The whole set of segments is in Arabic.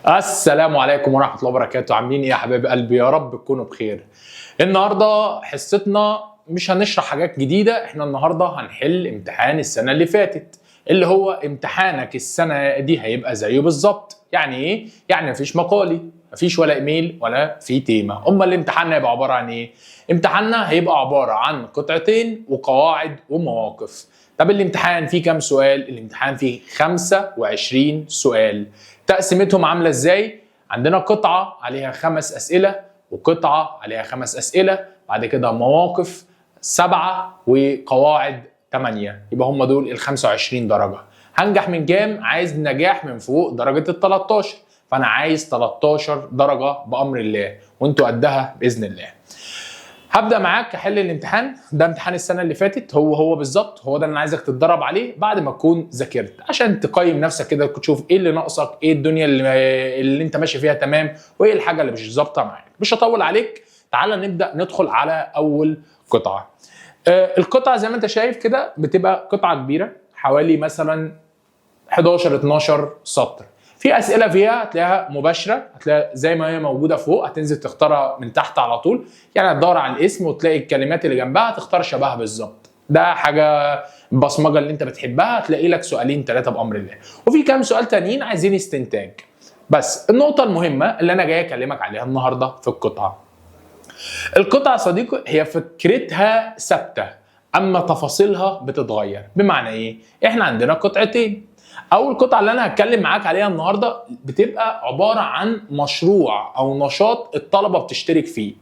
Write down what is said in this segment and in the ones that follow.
السلام عليكم ورحمة الله وبركاته. عاملين ايه يا حبايب قلبي؟ يا رب تكونوا بخير. النهارده حصتنا مش هنشرح حاجات جديدة، احنا النهارده هنحل امتحان السنة اللي فاتت اللي هو امتحانك السنة دي هيبقى زيه بالظبط. يعني ايه؟ يعني مفيش مقالي، مفيش ولا ايميل ولا في تيمة. امال الامتحان هيبقى عبارة عن ايه؟ امتحاننا هيبقى عبارة عن قطعتين وقواعد ومواقف. طب الامتحان فيه كام سؤال؟ الامتحان فيه 25 سؤال. تقسيمتهم عاملة ازاي؟ عندنا قطعة عليها 5 أسئلة وقطعة عليها 5 أسئلة، بعد كده مواقف 7 وقواعد 8. يبقى هم دول ال 25 درجة. هنجح من كام؟ عايز نجاح من فوق درجة ال 13، فأنا عايز 13 درجة بأمر الله، وأنتوا قدها بإذن الله. هبدأ معاك احل الامتحان ده. امتحان السنة اللي فاتت هو بالظبط، هو ده اللي انا عايزك تتدرب عليه بعد ما تكون ذاكرت، عشان تقيم نفسك كده، تشوف ايه اللي ناقصك، ايه الدنيا اللي انت ماشي فيها تمام، وايه الحاجة اللي مش ظابطة معاك. مش هطول عليك، تعالى نبدأ ندخل على أول قطعة. القطعة زي ما انت شايف كده بتبقى قطعة كبيرة، حوالي مثلا 11 12 سطر. في اسئله فيها هتلاقيها مباشره، هتلاقيها زي ما هي موجوده فوق، هتنزل تختارها من تحت على طول. يعني هتدور على الاسم وتلاقي الكلمات اللي جنبها تختار شبهها بالظبط. ده حاجه البصمجه اللي انت بتحبها، هتلاقي لك سؤالين 3 بامر الله، وفي كام سؤال تانيين عايزين استنتاج. بس النقطه المهمه اللي انا جاي اكلمك عليها النهارده في القطعه، القطعه صديقي هي فكرتها ثابته اما تفاصيلها بتتغير. بمعنى ايه؟ احنا عندنا قطعتين. اول قطعه اللي انا هتكلم معاك عليها النهارده بتبقى عباره عن مشروع او نشاط الطلبه بتشترك فيه،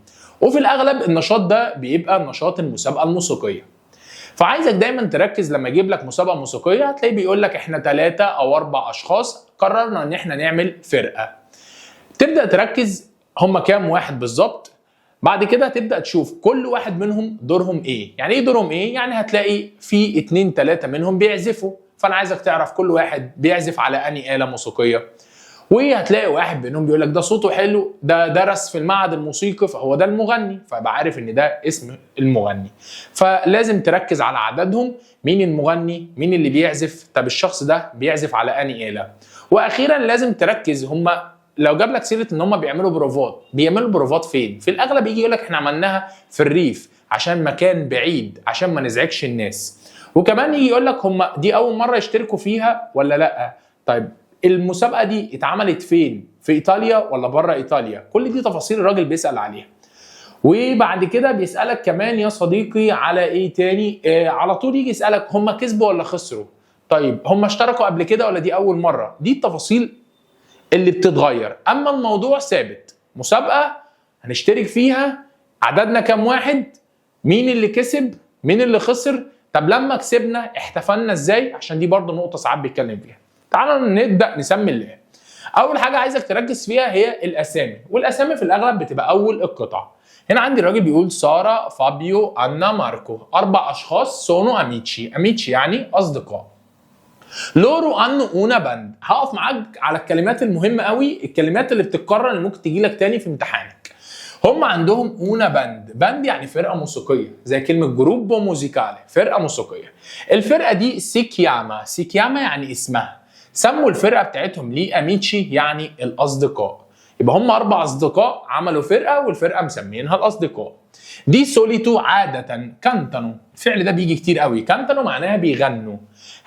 وفي الاغلب النشاط ده بيبقى نشاط المسابقه الموسيقيه. فعايزك دايما تركز لما يجيب لك مسابقه موسيقيه، هتلاقيه بيقول لك احنا 3 أو 4 اشخاص قررنا ان احنا نعمل فرقه. تبدا تركز هم كام واحد بالظبط. بعد كده تبدا تشوف كل واحد منهم دورهم ايه. يعني ايه دورهم ايه؟ يعني هتلاقي في 2 3 منهم بيعزفوا، فانا عايزك تعرف كل واحد بيعزف على انهي آلة موسيقية. وهتلاقي واحد منهم بيقول لك ده صوته حلو، ده درس في المعهد الموسيقي فهو ده المغني، فابقى عارف ان ده اسم المغني. فلازم تركز على عددهم، مين المغني، مين اللي بيعزف، طب الشخص ده بيعزف على انهي آلة. واخيرا لازم تركز هم لو جاب لك سيره ان هم بيعملوا بروفات، بيعملوا بروفات فين؟ في الاغلب يجي يقول لك احنا عملناها في الريف عشان مكان بعيد عشان ما نزعجش الناس. وكمان يجي يقول لك هم دي اول مره يشتركوا فيها ولا لا. طيب المسابقه دي اتعملت فين؟ في ايطاليا ولا بره ايطاليا؟ كل دي تفاصيل الراجل بيسال عليها. وبعد كده بيسالك كمان يا صديقي على ايه تاني؟ على طول يجي يسالك هم كسبوا ولا خسروا؟ طيب هم اشتركوا قبل كده ولا دي اول مره؟ دي التفاصيل اللي بتتغير. اما الموضوع ثابت، مسابقه هنشترك فيها، عددنا كام واحد، مين اللي كسب، مين اللي خسر، طب لما كسبنا احتفلنا ازاي، عشان دي برضه نقطه ساعات بيتكلم فيها. تعالوا نبدا نسمي الله. اول حاجه عايزك تركز فيها هي الاسامي، والاسامي في الاغلب بتبقى اول القطعه. هنا عندي الراجل بيقول ساره، فابيو، انا، ماركو. 4 اشخاص سونو اميتشي. اميتشي يعني اصدقاء. لورو انو اونا باند. هقف معاك على الكلمات المهمه قوي، الكلمات اللي بتتكرر اللي ممكن تجي لك تاني في امتحانك. هم عندهم اونا باند. باند يعني فرقه موسيقيه، زي كلمه جروبو موزيكالي، فرقه موسيقيه. الفرقه دي سيكياما. سيكياما يعني اسمها. سموا الفرقه بتاعتهم ليه اميتشي يعني الاصدقاء. يبقى هم 4 اصدقاء عملوا فرقه، والفرقه مسمينها الاصدقاء. دي سوليتو عاده كانتانو. الفعل ده بيجي كتير قوي، كانتانو معناها بيغنوا.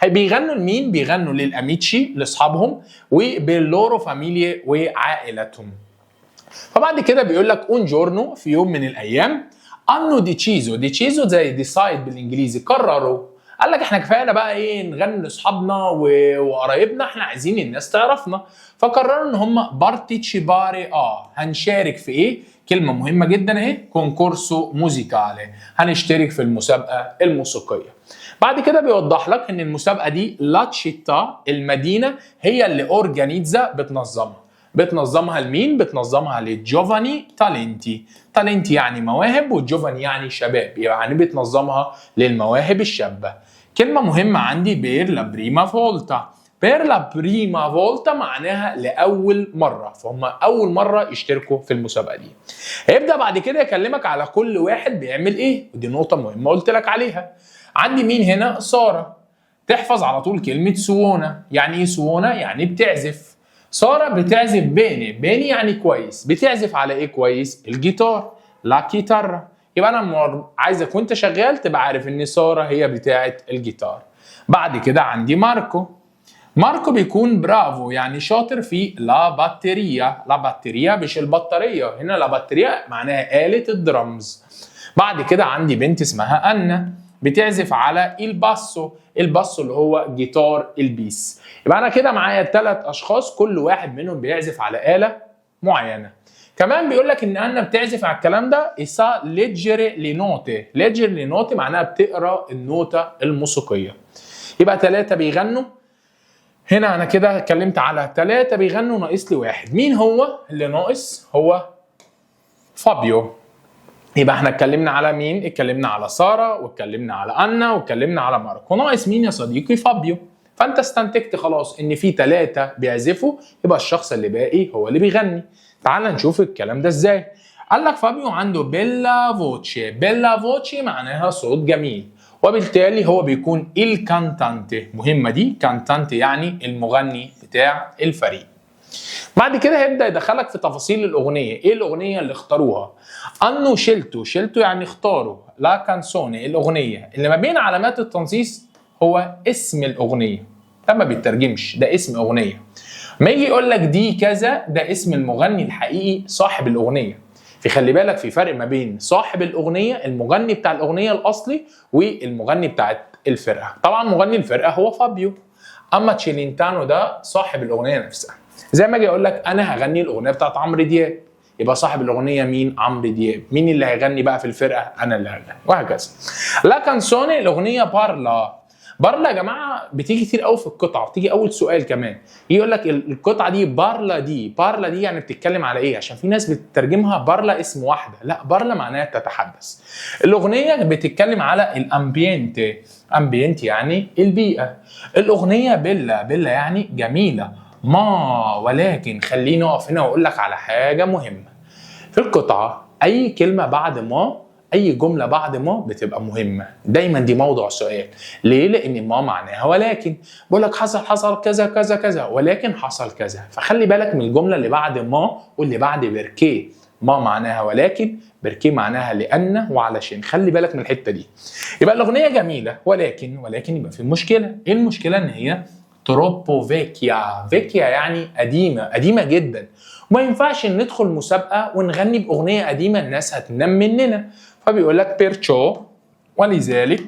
بيغنوا لمين؟ بيغنوا للاميتشي لاصحابهم، وباللورو فاميليا وعائلتهم. فبعد كده بيقول لك اون جورنو في يوم من الايام، انو ديتشيزو. ديتشيزو زي ديسايد بالانجليزي، قرروا. قال لك احنا كفايه بقى ايه نغني لاصحابنا وقرايبنا، احنا عايزين الناس تعرفنا. فقرروا ان هم بارتيتشيباري. هنشارك في ايه؟ كلمه مهمه جدا اهي، كونكورسو موزيكالي. هنشترك في المسابقه الموسيقيه. بعد كده بيوضح لك ان المسابقه دي لا تشيتا، المدينه هي اللي اورجانيزا بتنظمها لمين؟ بتنظمها لجوفاني تالنتي. تالنتي يعني مواهب، وجوفاني يعني شباب، يعني بتنظمها للمواهب الشابه. كلمه مهمه عندي بير لا بريما فولتا. بير لا بريما فولتا معناها لاول مره، فهم اول مره يشتركوا في المسابقه دي. هيبدا بعد كده يكلمك على كل واحد بيعمل ايه، ودي نقطه مهمه قلت لك عليها. عندي مين هنا؟ ساره. تحفظ على طول كلمه سوونا. يعني ايه سوونا؟ يعني بتعزف. سارة بتعزف بيني، بيني يعني كويس، بتعزف على ايه كويس؟ الجيتار، لا كيتارا. يبقى انا عايزك وانت شغال تبقى عارف ان سارة هي بتاعة الجيتار. بعد كده عندي ماركو. ماركو بيكون برافو يعني شاطر في لا باتريا، لا باتريا مش البطارية، هنا لا باتريا معناها آلة الدرمز. بعد كده عندي بنت اسمها أنا بتعزف على الباسو، الباسو اللي هو جيتار البيس. يبقى أنا كده معايا 3 أشخاص كل واحد منهم بيعزف على آلة معينة. كمان بيقول لك إن أنا بتعزف على الكلام ده إسا ليجري لنوتي، ليجري لنوتي معناها بتقرأ النوتة الموسيقية. يبقى 3 بيغنوا. هنا أنا كده اتكلمت على 3 بيغنوا، ناقص لي 1. مين هو اللي ناقص؟ هو فابيو. يبقى احنا اتكلمنا على مين؟ اتكلمنا على سارة واتكلمنا على أنا واتكلمنا على ماركو، ناقص مين يا صديقي؟ فابيو. فانت استنتجت خلاص ان في 3 بيعزفوا، يبقى الشخص اللي باقي هو اللي بيغني. تعال نشوف الكلام ده ازاي. قال لك فابيو عنده بيلا فوتشي، بيلا فوتشي معناها صوت جميل، وبالتالي هو بيكون الكانتانتي. مهمة دي، كانتانتي يعني المغني بتاع الفريق. بعد كده هيبدأ يدخلك في تفاصيل الأغنية، إيه الأغنية اللي اختاروها؟ أنو شيلتو، شيلتو يعني اختاروا، لا كانسوني الأغنية، اللي ما بين علامات التنصيص هو اسم الأغنية، ده ما بيترجمش، ده اسم أغنية. ما يجي يقول لك دي كذا، ده اسم المغني الحقيقي صاحب الأغنية. خلي بالك في فرق ما بين صاحب الأغنية المغني بتاع الأغنية الأصلي والمغني بتاع الفرقة. طبعا مغني الفرقة هو فابيو، أما تشيلينتانو ده صاحب الأغنية نفسها. زي ما اجي اقول لك انا هغني الاغنيه بتاعت عمرو دياب، يبقى صاحب الاغنيه مين؟ عمرو دياب. مين اللي هيغني بقى في الفرقه؟ انا اللي هغني، وهكذا. لا كانسوني الاغنيه بارلا. بارلا يا جماعه بتيجي كتير قوي في القطعه، بتيجي اول سؤال كمان يقول لك القطعه دي بارلا دي، بارلا دي يعني بتتكلم على ايه؟ عشان في ناس بتترجمها بارلا اسم واحده، لا بارلا معناها تتحدث. الاغنيه بتتكلم على الامبينتي، امبينتي يعني البيئه. الاغنيه بيلا، بيلا يعني جميله. ما ولكن خليني اقف هنا واقول لك على حاجه مهمه. في القطعه اي كلمه بعد ما، اي جمله بعد ما بتبقى مهمه دايما، دي موضوع سؤال. ليه؟ لان ما معناها ولكن. بقول لك حصل كذا كذا كذا، ولكن حصل كذا، فخلي بالك من الجمله اللي بعد ما واللي بعد بركي. ما معناها ولكن، بركي معناها لان وعلشان، خلي بالك من الحته دي. يبقى الاغنيه جميله ولكن يبقى في مشكله. ايه المشكله؟ ان هي تروبو فيكيا، فيكيا يعني قديمة، قديمة جدا، وما ينفعش ندخل مسابقة ونغني بأغنية قديمة الناس هتنام مننا. فبيقول لك بيرتشو، ولذلك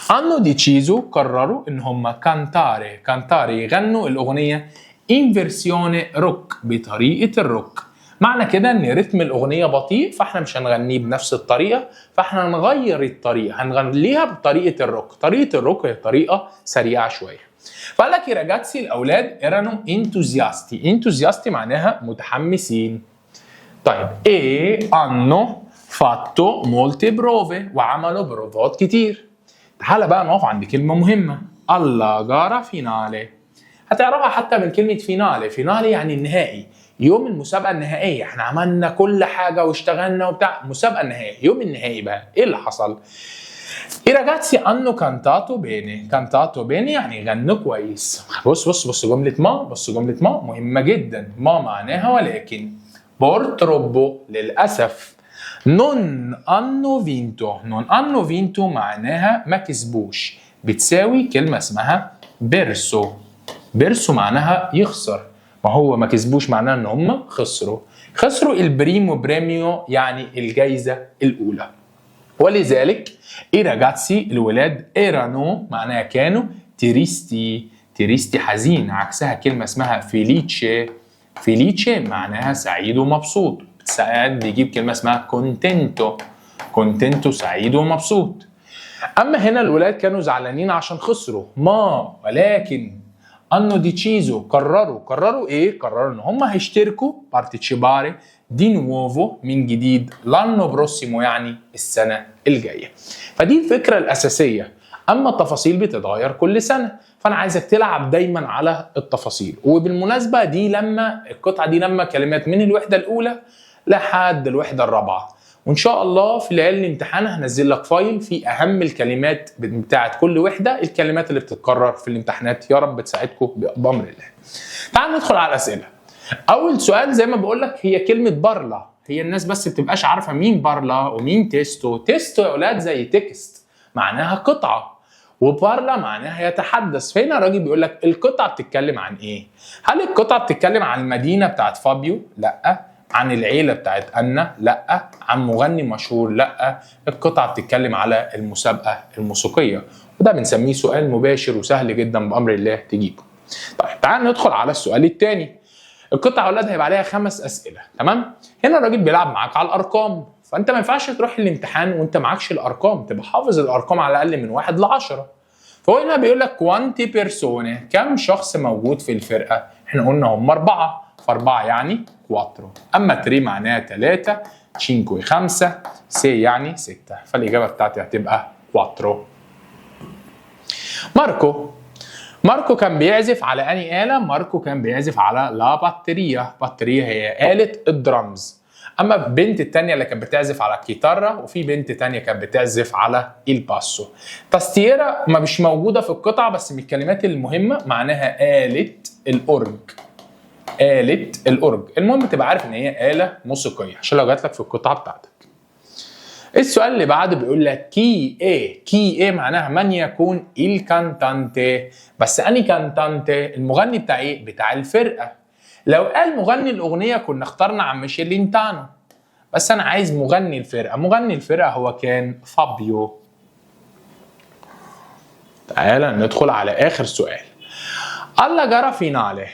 hanno deciso، قرروا ان هم كانتاري يغنوا الأغنية in versione روك، بطريقة الروك. معنى كده ان رتم الأغنية بطيء، فاحنا مش هنغنيه بنفس الطريقة، فاحنا هنغير الطريقة، هنغنيها بطريقة الروك. طريقة الروك هي طريقة سريعة شوية. فقال لك يا راجاتسي الاولاد ايرانو انتوزياستي، انتوزياستي معناها متحمسين. طيب ايه انو فاتو مولتي بروفي، وعملوا بروفات كتير. تعالى بقى نقف عند كلمه مهمه، alla gara finale. هتعرفها حتى من كلمه فينالي، فينالي يعني النهائي، يوم المسابقه النهائيه. احنا عملنا كل حاجه واشتغلنا وبتاع، المسابقه النهائيه، يوم النهائي بقى ايه اللي حصل؟ I ragazzi hanno cantato bene، cantato bene يعني غنوا كويس. بص جملة ما، بص جملة ما مهمة جدا. ما معناها ولكن. purtroppo للأسف. non hanno vinto، non hanno vinto معناها ما كسبوش، بتساوي كلمة اسمها بيرسو. بيرسو معناها يخسر، ما هو ما كسبوش معناها ان هم خسروا. خسروا البريمو بريميو يعني الجايزة الأولى. ولذلك اي راجاتسي الولاد، ايرانو معناها كانوا، تريستي، تريستي حزين، عكسها كلمه اسمها فيليتشي، فيليتشي معناها سعيد ومبسوط. ساعات بيجيب كلمه اسمها كونتنتو، كونتنتو سعيد ومبسوط. اما هنا الولاد كانوا زعلانين عشان خسروا. ما ولكن انو ديتشيزو قرروا ايه؟ قرروا ان هم هيشتركوا بارتيتشيباري دي نووفو من جديد لانو بروسيمو يعني السنه الجايه. فدي الفكره الاساسيه، اما التفاصيل بتتغير كل سنه، فانا عايزك تلعب دايما على التفاصيل. وبالمناسبه دي لما القطعه دي لما كلمات من الوحده الاولى لحد الوحده الرابعه، وان شاء الله في ليالي الامتحان هنزل لك فايل فيه اهم الكلمات بتاعت كل وحده، الكلمات اللي بتتكرر في الامتحانات. يا رب تساعدكم بامر الله. تعال ندخل على الاسئله. اول سؤال زي ما بقول لك هي كلمه بارلا، هي الناس بس بتبقاش عارفه مين بارلا ومين تيستو. تيستو يا اولاد زي تكست معناها قطعه، وبارلا معناها يتحدث. فهنا الراجل بيقول لك القطعه بتتكلم عن ايه؟ هل القطعه بتتكلم عن المدينه بتاعت فابيو؟ لا. عن العيله بتاعت انا؟ لا. عن مغني مشهور؟ لا. القطعه بتتكلم على المسابقه الموسيقيه، وده بنسميه سؤال مباشر وسهل جدا بامر الله تجيبه. طيب تعال ندخل على السؤال الثاني. القطعه يا اولاد هيبقى عليها 5 اسئله، تمام؟ هنا الراجل بيلعب معاك على الارقام، فانت ما ينفعش تروح الامتحان وانت معكش الارقام، تبقى حافظ الارقام على الاقل من 1 ل 10. فهو هنا بيقول لك كوانتي بيرسونه، كم شخص موجود في الفرقه؟ احنا قلنا هم 4، ف4 يعني 4. اما 3 معناها 3، 5 5، 6 يعني 6، فالاجابه بتاعتي هتبقى 4. ماركو كان بيعزف على انهي آلة؟ ماركو كان بيعزف على لا باتريا. باتريا هي آلة الدرامز. اما البنت التانية اللي كانت بتعزف على الكيتارا، وفي بنت تانية كانت بتعزف على الباسو. تاستيرا ما مش موجودة في القطعة بس من الكلمات المهمة، معناها آلة الأورج. آلة الأورج. المهم تبقى عارف ان هي آلة موسيقية عشان لو جات لك في القطعة بتاعتك. السؤال اللي بعده بيقول لك كي ايه معناها من يكون الكانتانتي. بس اني كانتانتي المغني بتاع ايه؟ بتاع الفرقه. لو قال مغني الاغنيه كنا اخترنا عم ميشيلينتانو، بس انا عايز مغني الفرقه. مغني الفرقه هو كان فابيو. تعالى ندخل على اخر سؤال. alla gara finale.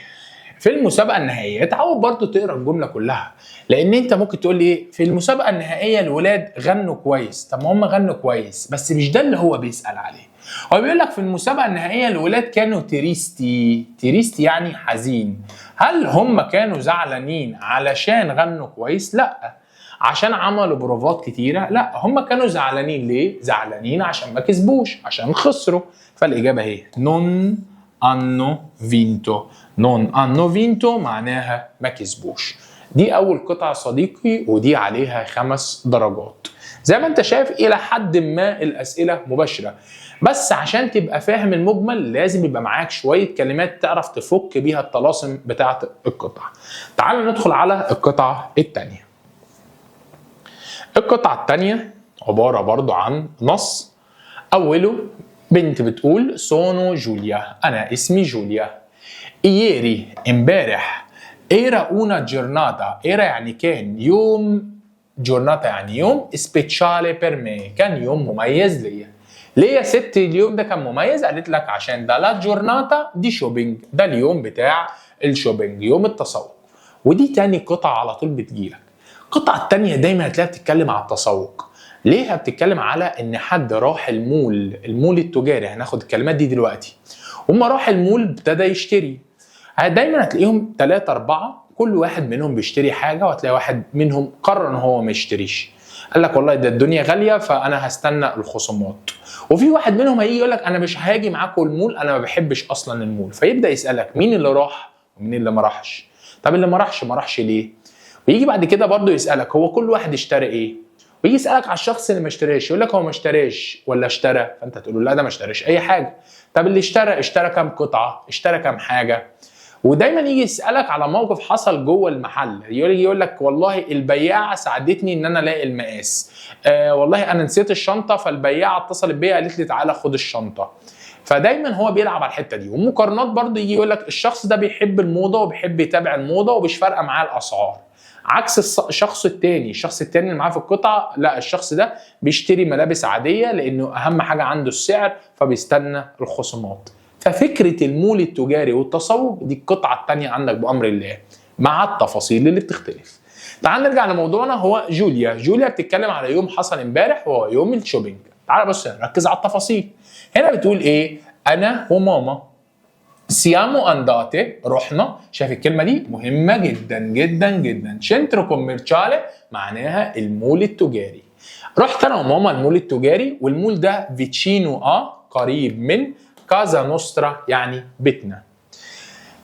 في المسابقه النهائيه تعود برضو تقرا الجمله كلها، لان انت ممكن تقول لي ايه في المسابقه النهائيه الولاد غنوا كويس. طب ما هم غنوا كويس بس مش ده اللي هو بيسال عليه. هو بيقول لك في المسابقه النهائيه الولاد كانوا تريستي يعني حزين. هل هم كانوا زعلانين علشان غنوا كويس؟ لا. عشان عملوا بروفات كتيره؟ لا. هم كانوا زعلانين ليه؟ زعلانين عشان ما كسبوش، عشان خسروا. فالاجابه هي نون انو فينتو. نون انو فينتو معناها ما كسبوش. دي اول قطعه صديقي، ودي عليها 5 درجات. زي ما انت شايف الى حد ما الاسئله مباشره، بس عشان تبقى فاهم المجمل لازم يبقى معاك شويه كلمات تعرف تفك بيها الطلاسم بتاعه القطعه. تعال ندخل على القطعه الثانيه. القطعه الثانيه عباره برضو عن نص. اوله بنت بتقول سونو جوليا، انا اسمي جوليا. اييري امبارح، era una giornata. era يعني كان يوم، giornata يعني يوم، speciale per me كان يوم مميز ليا. ليه يا ست اليوم ده كان مميز؟ قالت لك عشان ده لا جورناتا دي شوبينج، ده اليوم بتاع الشوبينج، يوم التسوق. ودي تاني قطعه على طول بتجيلك. القطعه التانيه دايما هتلاقيها بتتكلم على التسوق. ليه؟ بتتكلم على ان حد راح المول التجاري. هناخد الكلمات دي دلوقتي. وما راح المول ابتدى يشتري. دايما هتلاقيهم 3 4 كل واحد منهم بيشتري حاجه، وهتلاقي واحد منهم قرر ان هو ما يشتريش. قال لك والله ده الدنيا غاليه فانا هستنى الخصومات. وفي واحد منهم هيجي يقول لك انا مش هاجي معاكم المول، انا ما بحبش اصلا المول. فيبدا يسالك مين اللي راح ومين اللي ما راحش. طب اللي ما راحش ليه؟ ويجي بعد كده برضه يسالك هو كل واحد اشترى ايه؟ ويجي يسالك على الشخص اللي ما اشتراش، يقول لك هو ما اشتراش ولا اشترى؟ فانت تقول له لا ده ما اشتراش اي حاجه. طب اللي اشترى كام قطعه؟ اشترى كام حاجه؟ ودايما يجي يسالك على موقف حصل جوه المحل. يقول لك والله البياعه ساعدتني ان انا الاقي المقاس. والله انا نسيت الشنطه فالبياعه اتصلت بيا قالت لي تعالى خد الشنطه. فدايما هو بيلعب على الحته دي. ومقارنات برضه يجي يقول لك الشخص ده بيحب الموضه وبيحب يتابع الموضه ومش فارقه معاه الاسعار، عكس الشخص التاني اللي معاه في القطعه لا، الشخص ده بيشتري ملابس عاديه لانه اهم حاجه عنده السعر فبيستنى الخصومات. ففكره المول التجاري والتسوق دي القطعه الثانيه عندك بامر الله مع التفاصيل اللي بتختلف. تعال نرجع لموضوعنا. هو جوليا بتتكلم على يوم حصل امبارح وهو يوم الشوبينج. تعال بص ركز على التفاصيل. هنا بتقول ايه؟ انا وماما سيامو انداتي رحنا. شايف الكلمه دي مهمه جدا جدا جدا. شنترو كوميرشالي معناها المول التجاري. رحت انا وماما المول التجاري، والمول ده فيتشينو قريب من كازا نوسترا يعني بيتنا.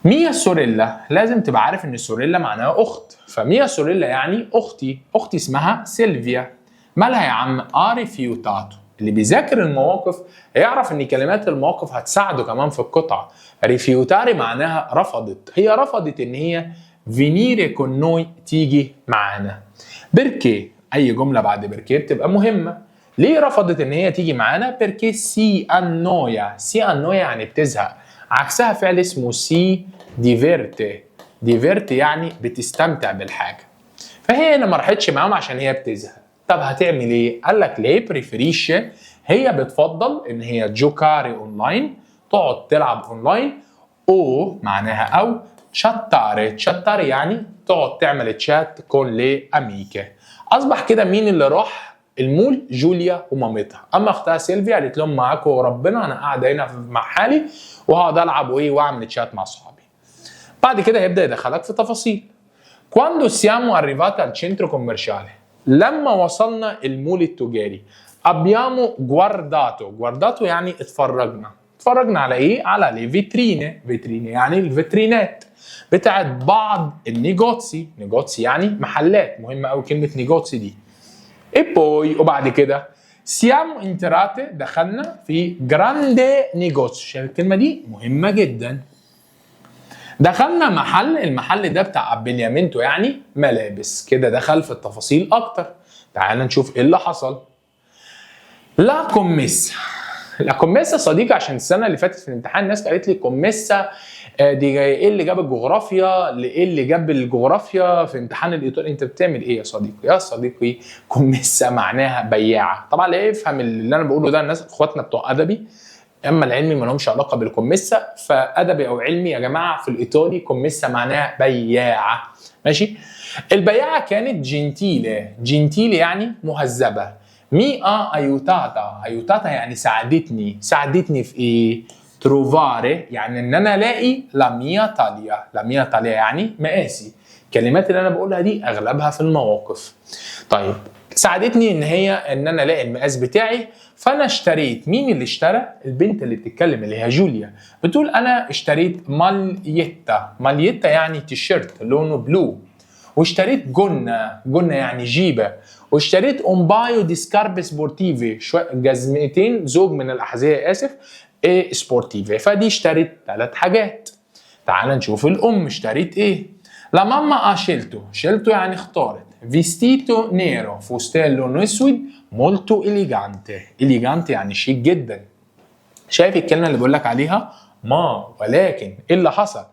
ميا سوريلا، لازم تبقى عارف ان سوريلا معناها اخت، فميا سوريلا يعني اختي، اختي اسمها سيلفيا. مالها يا عم؟ ريفيوتاتو. اللي بيذاكر المواقف هيعرف ان كلمات المواقف هتساعده كمان في القطعه. ريفيوتاري معناها رفضت، هي رفضت ان هي فينيري كون نوي، تيجي معانا. بيركي، اي جمله بعد بيركي بتبقى مهمه. ليه رفضت ان هي تيجي معانا؟ بيركي سي انويا، سي انويا يعني بتزهق، عكسها فعل اسمه سي ديفيرتي، ديفيرتي يعني بتستمتع بالحاجه. فهي هنا ما راحتش معاهم عشان هي بتزهق. طب هتعمل ايه؟ قال لك ليه بريفريش، هي بتفضل ان هي جوكاري اونلاين، تقعد تلعب اونلاين، او معناها او، تشاتاري، تشاتاري يعني تقعد تعمل تشات كون لي اميكي. اصبح كده مين اللي راح المول؟ جوليا ومامتها. اما اختها سيلفيا قالت لهم معاكم وربنا، انا قاعده هنا مع حالي وهقعد العب وايه واعمل تشات مع صحابي. بعد كده هيبدا يدخلك في تفاصيل. Quando siamo arrivati al centro commerciale, لما وصلنا المول التجاري، abbiamo guardato يعني اتفرجنا. اتفرجنا على ايه؟ على لي فيتريني، فيتريني يعني الفيترينات بتاعت بعض النيجوتسي، نيجوتسي يعني محلات، مهمه قوي كلمه نيجوتسي دي. اي وبعد كده siamo entrate، دخلنا في grande negozio، شايف الكلمه دي مهمه جدا. دخلنا محل، المحل ده بتاع ابيليامنتو يعني ملابس، كده دخل في التفاصيل اكتر. تعال نشوف ايه اللي حصل. لا كوميسا، لا كوميسا صديقي، عشان السنه اللي فاتت في الامتحان الناس قالت لي كوميسا دي ايه اللي جاب الجغرافيا، ايه اللي جاب الجغرافيا في امتحان الايطالي، انت بتعمل ايه يا صديقي؟ يا صديقي كوميسا معناها بياعه. طبعا لا يفهم اللي انا بقوله ده الناس اخواتنا بتوع ادبي، اما العلمي ما لهمش علاقه بالكوميسا، فادبي او علمي يا جماعه في الايطالي كوميسا معناها بياعه. ماشي. البياعه كانت جنتيله، جنتيله يعني مهذبه. ايوتاتا، ايوتاتا يعني ساعدتني، ساعدتني في ايه؟ تروفاري يعني ان انا الاقي لا ميا تاليا، لا ميا تاليا يعني مقاسي. الكلمات اللي انا بقولها دي اغلبها في المواقف. طيب ساعدتني ان انا الاقي المقاس بتاعي، فانا اشتريت. مين اللي اشترى؟ البنت اللي بتتكلم اللي هي جوليا بتقول انا اشتريت ماليتا، ماليتا يعني تيشيرت لونه بلو، واشتريت جنة، جنة يعني جيبة، واشتريت امبايو دي سكارب سبورتيفي، شوية جزمتين زوج من الاحذية اسف ايه سبورتيفي. فدي اشتريت 3 حاجات. تعال نشوف الام اشتريت ايه. لا ماما شيلتو، شيلتو يعني اختارت فيستيتو نيرو، فستان لونه اسود، مولتو اليجانتي، اليجانتي يعني شيك جدا. شايف الكلمه اللي بقول لك عليها؟ ما ولكن ايه اللي حصل؟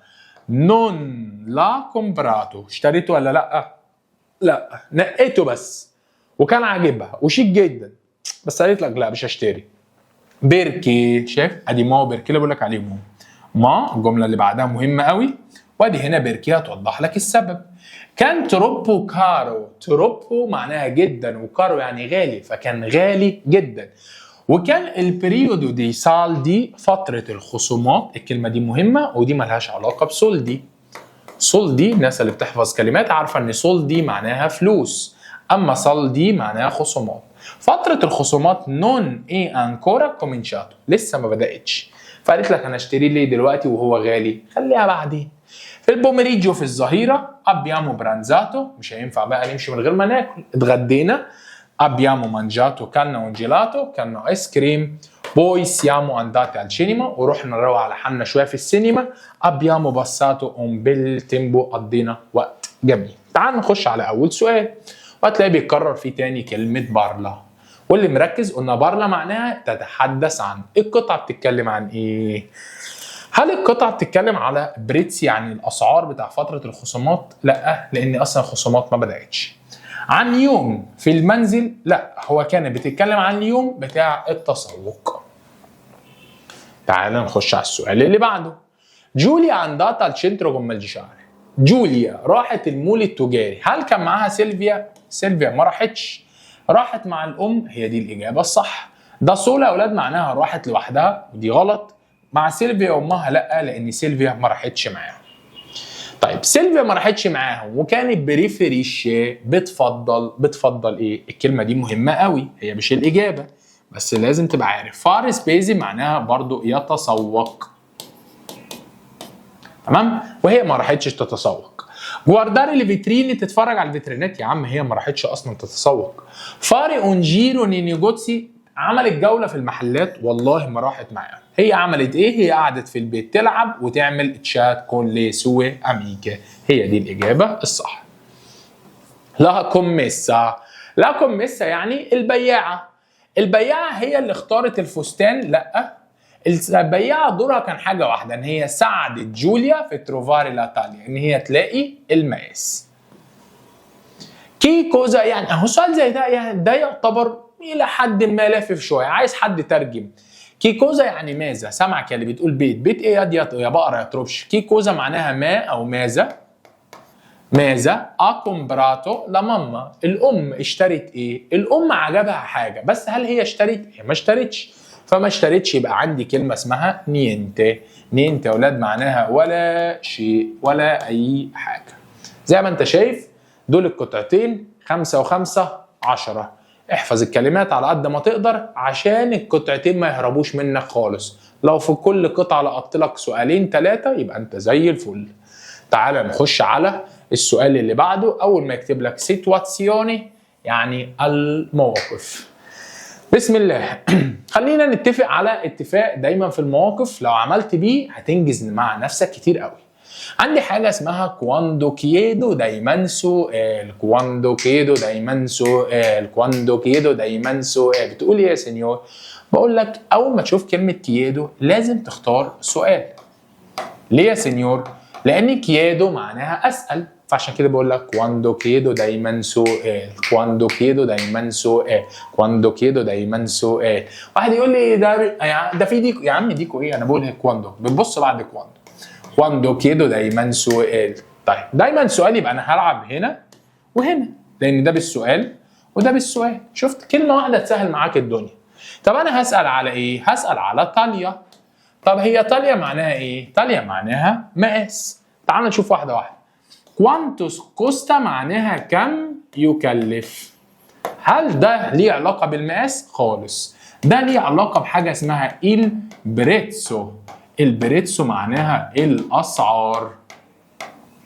نون لا كومبراتو، اشتريته ولا لا؟ لا، نقيته بس وكان عاجبها وشيك جدا، بس قالت لك لا مش هشتري. بيركي، شايف ادي ما وبيركي اللي بقول لك عليه. ما الجمله اللي بعدها مهمه قوي، وادي هنا بيركي هتوضح لك السبب. كان تروبو كارو، تروبو معناها جدا وكارو يعني غالي، فكان غالي جدا. وكان البريودو دي سالدي، فترة الخصومات، الكلمة دي مهمة ودي ملهاش علاقة بسولدي. سولدي الناس اللي بتحفظ كلمات عارفة ان سولدي معناها فلوس، اما سالدي معناها خصومات. فترة الخصومات نون اي انكورا كومينشاتو، لسه ما بدأتش، فقالت لك انا اشتري ليه دلوقتي وهو غالي؟ خليها بعدين. في البوميريجيو في الظهيرة ابيامو برانزاتو، مش هينفع بقى نمشي من غير ما ناكل، اتغدينا. abbiamo mangiato canna un gelato, canna ايس كريم. poi siamo andati al cinema، ورحنا نروح على حالنا شويه في السينما. abbiamo passato un bel tempo، قضينا وقت جميل. تعال نخش على اول سؤال، وهتلاقي بيتكرر فيه تاني كلمه بارلا. واللي مركز قلنا بارلا معناها تتحدث عن. القطعه بتتكلم عن ايه؟ هل القطعه بتتكلم على بريتس يعني الاسعار بتاع فتره الخصومات؟ لا، لان اصلا الخصومات ما بداتش. عن يوم في المنزل؟ لا، هو كانت بتتكلم عن اليوم بتاع التسوق. تعال نخش على السؤال اللي بعده. جوليا andata al centro commerciale، جوليا راحت المول التجاري، هل كان معاها سيلفيا؟ سيلفيا ما راحتش، راحت مع الام، هي دي الاجابه الصح. ده سولا يا اولاد معناها راحت لوحدها ودي غلط، مع سيلفيا وامها لا، لان سيلفيا ما راحتش معاهم. طيب سيلفيا ما راحتش معاهم وكانت بريفريشي، بتفضل ايه؟ الكلمه دي مهمه قوي، هي مش الاجابه بس لازم تبقى عارف. فار سبيزي معناها برضو يتسوق. تمام؟ وهي ما راحتش تتسوق. جوارداري لفيتريني تتفرج على الفيترينات، يا عم هي ما راحتش اصلا تتسوق. فاري اونجيرو نينيجوتسي عملت جوله في المحلات، والله ما راحت معاهم. هي عملت ايه؟ هي قعدت في البيت تلعب وتعمل تشات كون لي سوي اميكا. هي دي الاجابه الصح. لا كوميسا. لا كوميسا يعني البياعه. البياعه هي اللي اختارت الفستان؟ لا، البياعه دورها كان حاجه واحده، ان هي ساعدت جوليا في تروفاري لا تاليا، ان هي تلاقي المقاس. كي كوزا يعني اهو سؤال زي ده، يعني ده يعتبر الى حد ما لافف شويه، عايز حد ترجم. كي كوزا يعني ماذا؟ سامعك اللي بتقول بيت، بيت ايه يا بقره يا تروبش؟ كي كوزا معناها ما او ماذا. ماذا اكومبراتو لا ماما، الام اشترت ايه؟ الام عجبها حاجه، بس هل هي اشترت؟ هي ما اشترتش، فما اشترتش، يبقى عندي كلمه اسمها نينتي. نينتي يا اولاد معناها ولا شيء ولا اي حاجه. زي ما انت شايف دول القطعتين 5 و5 10. احفظ الكلمات على قد ما تقدر عشان القطعتين ما يهربوش منك خالص. لو في كل قطعه لقطت لك سؤالين 3 يبقى انت زي الفل. تعال نخش على السؤال اللي بعده. اول ما يكتب لك سيتواتسيوني يعني المواقف. بسم الله. خلينا نتفق على اتفاق دايما في المواقف، لو عملت بيه هتنجز مع نفسك كتير قوي. عندي حاجه اسمها كواندو كيدو دايما سؤال. كواندو كيدو دايما سؤال. كواندو كيدو دايما سؤال. بتقول ايه يا سينيور؟ بقول لك اول ما تشوف كلمه كيدو لازم تختار سؤال. ليه يا سينيور؟ لان كيدو معناها اسال، فعشان كده بقول لك كواندو كيدو دايما سؤال. كواندو كيدو دايما سؤال. كواندو كيدو دايما سؤال. واحد يقول لي ده في ديكو يا عم. ديكو ايه؟ انا بقول كواندو، بتبص بعد كواندو. كواندو كيدو دايما سؤال. طيب دايما سؤال، يبقى انا هلعب هنا وهنا، لان ده بالسؤال وده بالسؤال. شفت؟ كلمه واحده تسهل معاك الدنيا. طب انا هسال على ايه؟ هسال على تاليا. طب هي تاليا معناها ايه؟ تاليا معناها مقاس. تعال نشوف واحده واحده. كوانتوس كوستا معناها كم يكلف. هل ده ليه علاقه بالمقاس؟ خالص. ده ليه علاقه بحاجه اسمها البريتسو. البريتسو معناها الاسعار،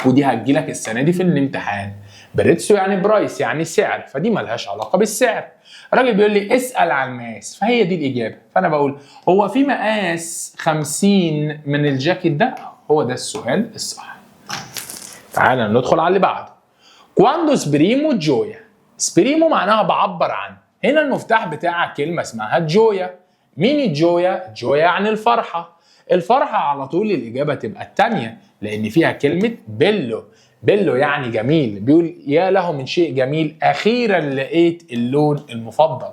ودي هتجيلك السنه دي في الامتحان. بريتسو يعني برايس يعني سعر، فدي ملهاش علاقه بالسعر. الراجل بيقول لي اسال عن المقاس، فهي دي الاجابه. فانا بقول هو في مقاس 50 من الجاكيت ده؟ هو ده السؤال الصح. تعالى ندخل على اللي بعده. كواندو سبريمو جويا. سبريمو معناها بعبر عن. هنا المفتاح بتاع كلمه اسمها جويا. مين الجويا؟ جويا يعني الفرحه. الفرحه على طول الاجابه تبقى الثانيه، لان فيها كلمه بيلو. بيلو يعني جميل. بيقول يا له من شيء جميل، اخيرا لقيت اللون المفضل.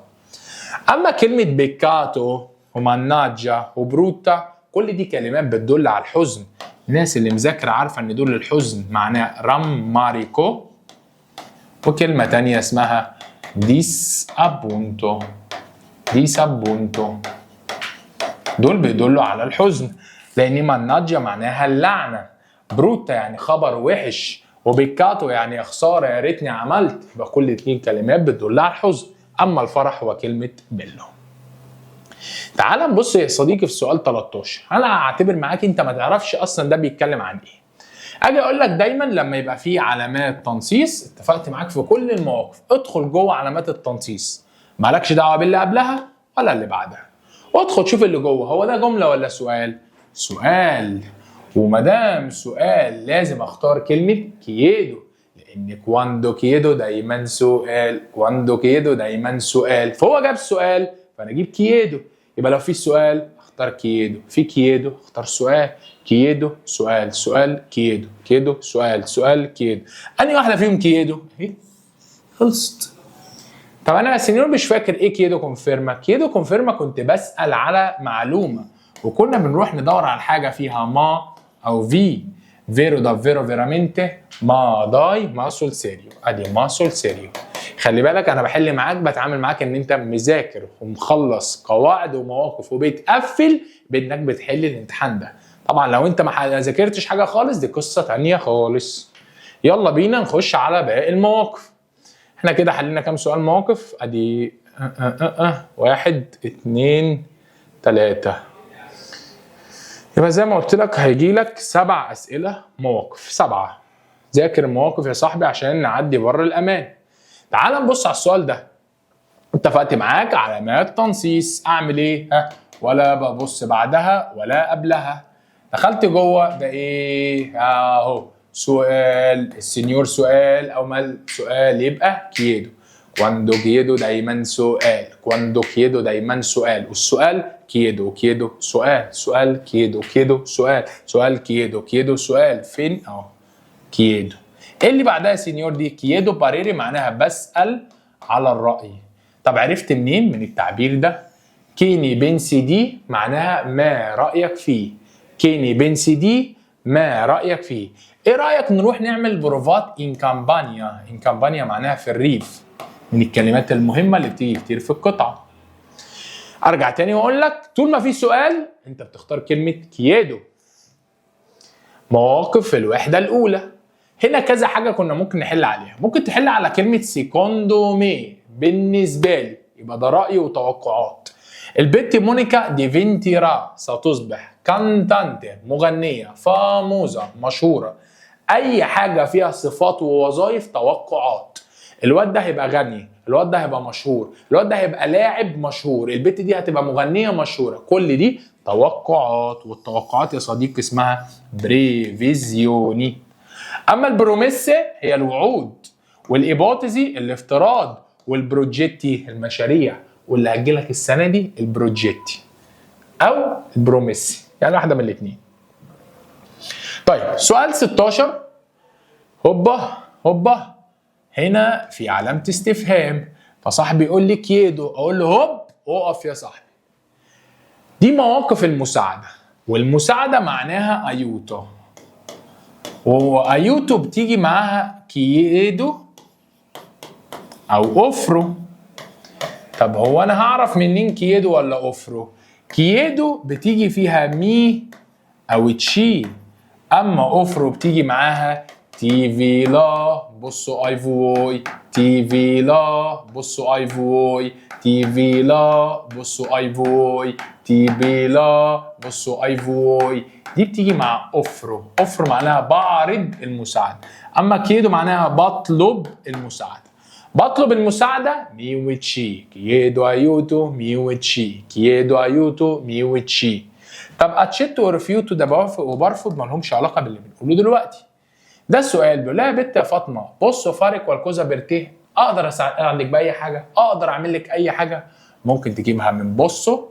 اما كلمه بيكاتو وماناجا وبروتا كل دي كلمات بتدل على الحزن. الناس اللي مذاكره عارفه ان دول الحزن معناه رام ماريكو. وكلمه تانية اسمها ديس ابونتو. ديس ابونتو دول بيدلوا على الحزن، لان ماناجا معناها اللعنه. بروتا يعني خبر وحش، وبيكاتو يعني خساره يا ريتني عملت. يبقى كل 2 كلمات بتدل على الحزن. اما الفرح هو كلمه بيلو. تعال نبص يا صديقي في سؤال 13. انا هعتبر معاك انت ما تعرفش اصلا ده بيتكلم عن ايه. اجي اقول لك دايما لما يبقى فيه علامات تنصيص، اتفقت معاك في كل المواقف ادخل جوه علامات التنصيص، مالكش دعوه باللي قبلها ولا اللي بعدها. ادخل شوف اللي جوه، هو ده جمله ولا سؤال؟ سؤال. ومادام سؤال لازم اختار كلمه كييدو، لان كواندو كييدو دايما سؤال. كواندو كييدو دايما سؤال، فهو جاب سؤال فانا اجيب كييدو. يبقى لو في سؤال اختار كييدو، في كييدو اختار سؤال. كييدو سؤال سؤال كييدو. كييدو سؤال سؤال كييدو. انهي واحده فيهم كييدو؟ اهي خلصت. طب انا يا سينيور مش فاكر ايه كييدو كونفيرما. كييدو كونفيرما كنت بسال على معلومه، وكنا بنروح ندور على حاجه فيها ما او في. فيرو دا فيرو فيرامنتي ما داي ما سول سيريو. ادي ما سول سيريو. خلي بالك انا بحل معاك، بتعامل معاك ان انت مذاكر ومخلص قواعد ومواقف وبتقفل بانك بتحل الامتحان ده. طبعا لو انت ما ذاكرتش حاجه خالص دي قصه تانية خالص. يلا بينا نخش على باقي المواقف. احنا كده حلينا كام سؤال مواقف؟ ادي 1 2 3. يبقى زي ما قلت لك هيجي لك 7 اسئله مواقف، 7. ذاكر المواقف يا صاحبي عشان نعدي بره الامان. تعال نبص على السؤال ده. اتفقت معاك علامات تنصيص، اعمل ايه؟ ولا ببص بعدها ولا قبلها. دخلت جوه ده ايه؟ اهو سؤال، السنيور سؤال او مال سؤال يبقى كيدو. كواندو كيدو دايما سؤال، كواندو كيدو دايما سؤال، والسؤال كيدو كيدو سؤال، سؤال كيدو كيدو سؤال، سؤال كيدو كيدو سؤال. فين؟ اهو كيدو. ايه اللي بعدها سينيور دي؟ كيدو باريري معناها بسأل على الرأي. طب عرفت منين؟ من التعبير ده. كيني بنسي دي معناها ما رأيك فيه. كيني بنسي دي ما رأيك فيه. ايه رأيك نروح نعمل بروفات ان كامبانيا؟ ان كامبانيا معناها في الريف، من الكلمات المهمة اللي بتيجي كتير في القطعة. ارجع تاني واقول لك طول ما في سؤال انت بتختار كلمة كيادو. مواقف الوحدة الأولى. هنا كذا حاجة كنا ممكن نحل عليها. ممكن تحل على كلمة سيكوندو مي، بالنسبة لي، يبقى ده رأي وتوقعات. البت مونيكا ديفينتيرا ستصبح كانتانتي مغنية فاموزة مشهورة. أي حاجة فيها صفات ووظائف توقعات. الواد ده هيبقى غني، الواد ده هيبقى مشهور، الواد ده هيبقى لاعب مشهور، البت دي هتبقى مغنية مشهورة. كل دي توقعات، والتوقعات يا صديقي اسمها بريفيزيوني. اما البروميسي هي الوعود، والايبوتيزي الافتراض، والبروجيتي المشاريع، واللي هتجيلك السنه دي البروجيتي او البروميسي، يعني واحده من الاثنين. طيب سؤال 16. هوبا هوبا، هنا في علامه استفهام، فصاحبي يقول لي كيدو، اقول له هوب اقف يا صاحبي. دي مواقف المساعده، والمساعده معناها ايوتو، وايوتو بتيجي معاها كيدو او اوفرو. طب هو انا هعرف منين كيدو ولا اوفرو؟ كيدو بتيجي فيها مي او تشي، اما اوفرو بتيجي معاها تي في لا بصوا اي فوي، تي في لا بصوا اي فوي، تي في لا بصوا اي فوي، تي في لا بصوا اي فوي. دي بتيجي مع اوفرو. اوفرو معناها بعرض المساعده، اما كيدو معناها بطلب المساعده. بطلب المساعده مي وتشي، كيدو ايوتو مي وتشي، كيدو ايوتو مي وتشي. طب اتشيتو ورفيوتو ده بوافق وبرفض ما لهمش علاقه باللي بنقوله دلوقتي. ده السؤال بيقول لها يا بنت يا فاطمه بص فارق والكوزا بيرتيه، اقدر اساعدك باي حاجه؟ اقدر اعمل لك اي حاجه؟ ممكن تجيبها من بصو،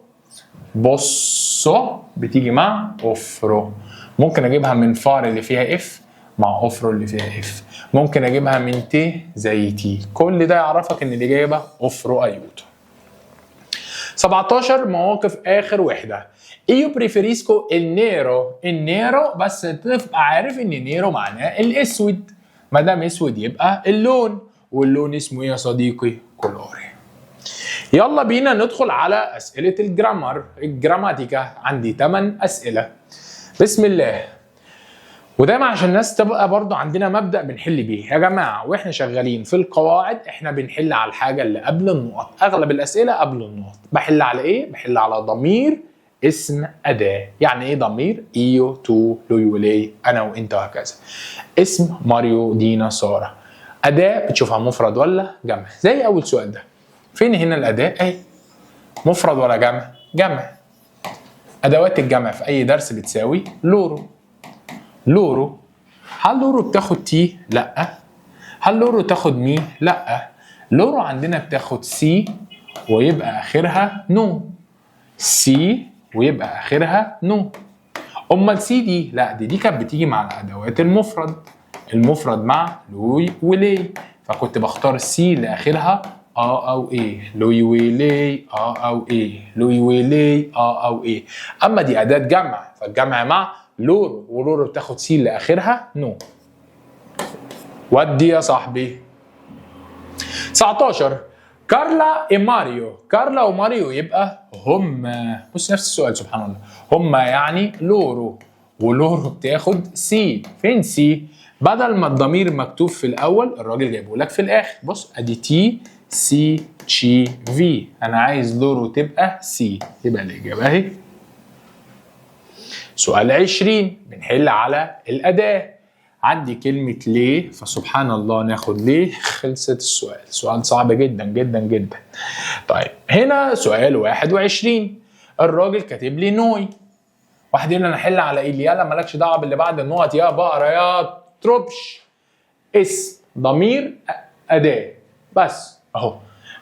بصو بتيجي مع اوفرو. ممكن اجيبها من فار اللي فيها اف مع اوفرو اللي فيها اف. ممكن اجيبها من تي زي تي. كل ده يعرفك ان الاجابه اوفرو ايوتو. 17 مواقف اخر وحده. ايو بريفيريسكو النيرو. النيرو بس تبقى عارف ان نيرو معناه الاسود، ما دام اسود يبقى اللون، واللون اسمه ايه يا صديقي؟ كولوري. يلا بينا ندخل على اسئله الجرامر، الجراماتيكا. عندي 8 اسئله. بسم الله. ودايما عشان الناس تبقى برضو عندنا مبدأ بنحل بيه يا جماعة، واحنا شغالين في القواعد احنا بنحل على الحاجة اللي قبل النقط. اغلب الاسئلة قبل النقط. بحل على ايه؟ بحل على ضمير اسم اداة. يعني ايه ضمير؟ ايو تو لو ولي انا وانت وهكذا. اسم ماريو دينا سارة. اداة بتشوفها مفرد ولا جمع؟ زي اول سؤال ده. فين هنا الاداة؟ اهي. مفرد ولا جمع؟ جمع. ادوات الجمع في اي درس بتساوي لورو. لورو. هل لورو بتاخد تي؟ لا. هل لورو تاخد مي؟ لا. لورو عندنا بتاخد سي ويبقى اخرها نو. سي ويبقى اخرها نو. امال سي دي؟ لا دي كانت بتيجي مع الادوات المفرد. المفرد مع لوي ولي، فكنت بختار سي اللي اخرها او ايه. لوي ولي او ايه. لوي ولي او ايه. اما دي اداة جمع، فالجمع مع لورو، ولورو بتاخد سي اللي اخرها نو. ودي يا صاحبي. 19 كارلا وماريو. كارلا وماريو يبقى هما. بص نفس السؤال سبحان الله. هما يعني لورو، ولورو بتاخد سي. فين سي؟ بدل ما الضمير مكتوب في الاول الراجل جايبه لك في الاخر. بص ادي تي سي تشي في. انا عايز لورو تبقى سي، يبقى الاجابه اهي. سؤال 20 بنحل على الأداة. عندي كلمة ليه، فسبحان الله ناخد ليه، خلصت السؤال. سؤال صعب جدا جدا جدا. طيب هنا سؤال 21 الراجل كاتب لي نوي. واحد يقول لي انا احل على ايه؟ يلا مالكش دعوه باللي بعد النقط يا بقره يا تروبش. اسم ضمير أداة بس اهو.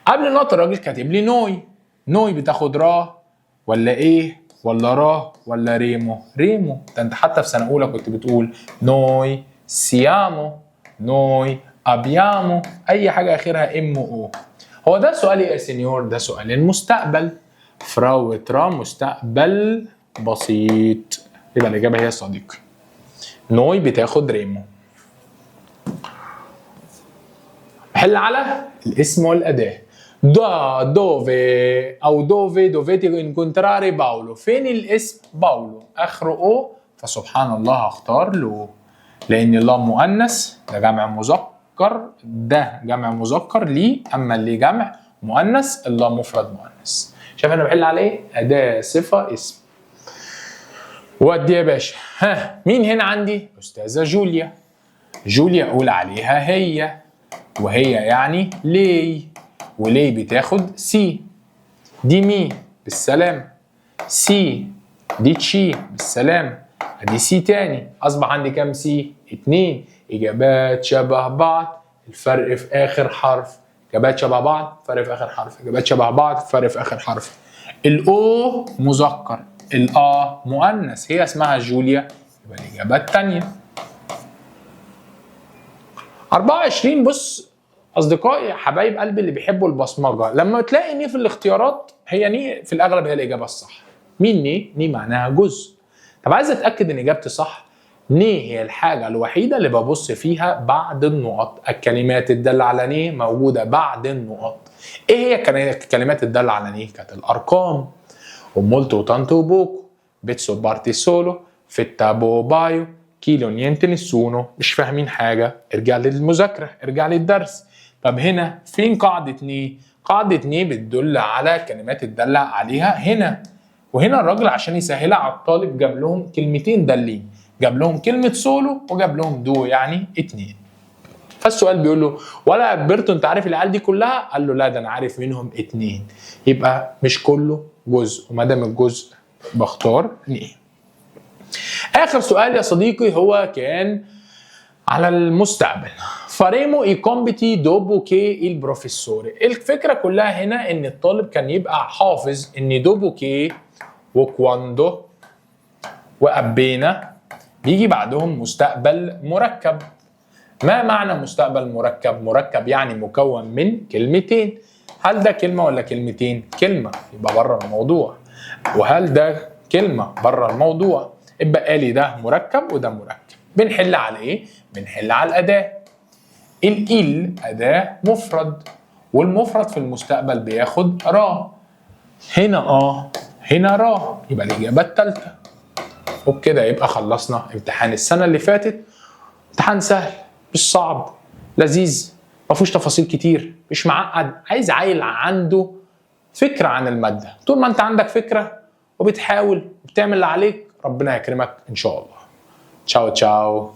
قبل النقط الراجل كاتب لي نوي. نوي بتاخد را ولا ايه ولا را ولا ريمو؟ ريمو. ده انت حتى في سنه اولى كنت بتقول نوي سيامو، نوي ابيامو، اي حاجه اخرها ام او. هو ده سؤال يا سينيور؟ ده سؤال المستقبل. فراو ترا مستقبل بسيط، يبقى الاجابه هي صديقي. نوي بتاخد ريمو. حل على الاسم والاداه. دا دوفي او دوفي دوفيتي انكونتراري باولو. فين الاسم؟ باولو اخره او، فسبحان الله هختار له، لان الله مؤنث ده جمع مذكر، ده جمع مذكر ليه، اما اللي جمع مؤنث الله مفرد مؤنث. شايف انا بحل على ايه؟ اداه صفه اسم. ودي يا باشا. ها مين هنا عندي؟ استاذه جوليا. جوليا اقول عليها هي، وهي يعني لي، ولي بتاخد سي. دي مي بالسلام، سي دي تشي بالسلام، ادي سي تاني. اصبح عندي كام سي؟ 2. اجابات شبه بعض، الفرق في اخر حرف. اجابات شبه بعض، فرق في اخر حرف. اجابات شبه بعض، فرق في اخر حرف. الاو مذكر، الآ مؤنث، هي اسمها جوليا، يبقى الاجابه الثانيه. 24. بص اصدقائي حبايب قلبي اللي بيحبوا البصمجه، لما تلاقي ني في الاختيارات، هي ني في الاغلب هي الاجابه الصح. مين ني؟ ني معناها جزء. طب عايز اتاكد ان اجابتي صح. ني هي الحاجه الوحيده اللي ببص فيها بعد النقط. الكلمات الداله على ني موجوده بعد النقط. ايه هي الكلمات الداله على ني؟ كانت الارقام. ومولتو تانتو بوكو، بيتسو بارتي سولو، فيتا بو بايو، كيلو نينتي نسونو. مش فاهمين حاجه؟ ارجع للمذاكره، ارجع للدرس. طب هنا فين قاعده ني؟ قاعده ني بتدل على كلمات الداله عليها هنا. وهنا الراجل عشان يسهلها على الطالب جاب لهم كلمتين دالين، جاب لهم كلمه سولو وجاب لهم دو يعني 2. فالسؤال بيقول له ولا البرتو انت عارف العيال دي كلها؟ قال له لا ده انا عارف منهم 2. يبقى مش كله جزء، وما دام الجزء بختار ني. اخر سؤال يا صديقي هو كان على المستقبل. فاريمو اي كومبيتي دوبو كي البروفيسور. الفكره كلها هنا ان الطالب كان يبقى حافظ ان دوبو كي وكواندو وابينا بيجي بعدهم مستقبل مركب. ما معنى مستقبل مركب؟ مركب يعني مكون من كلمتين. هل ده كلمه ولا كلمتين؟ كلمه، يبقى بره الموضوع. وهل ده كلمه؟ بره الموضوع. يبقى لي ده مركب وده مركب. بنحل على ايه؟ بنحل على الاداه. ال اداه مفرد، والمفرد في المستقبل بياخد را. هنا هنا را، يبقى الاجابه الثالثه. وبكده يبقى خلصنا امتحان السنه اللي فاتت. امتحان سهل مش صعب، لذيذ، ما فيهوش تفاصيل كتير، مش معقد. عايز عيل عنده فكره عن الماده. طول ما انت عندك فكره وبتحاول وبتعمل اللي عليك ربنا يكرمك ان شاء الله. تشاو تشاو.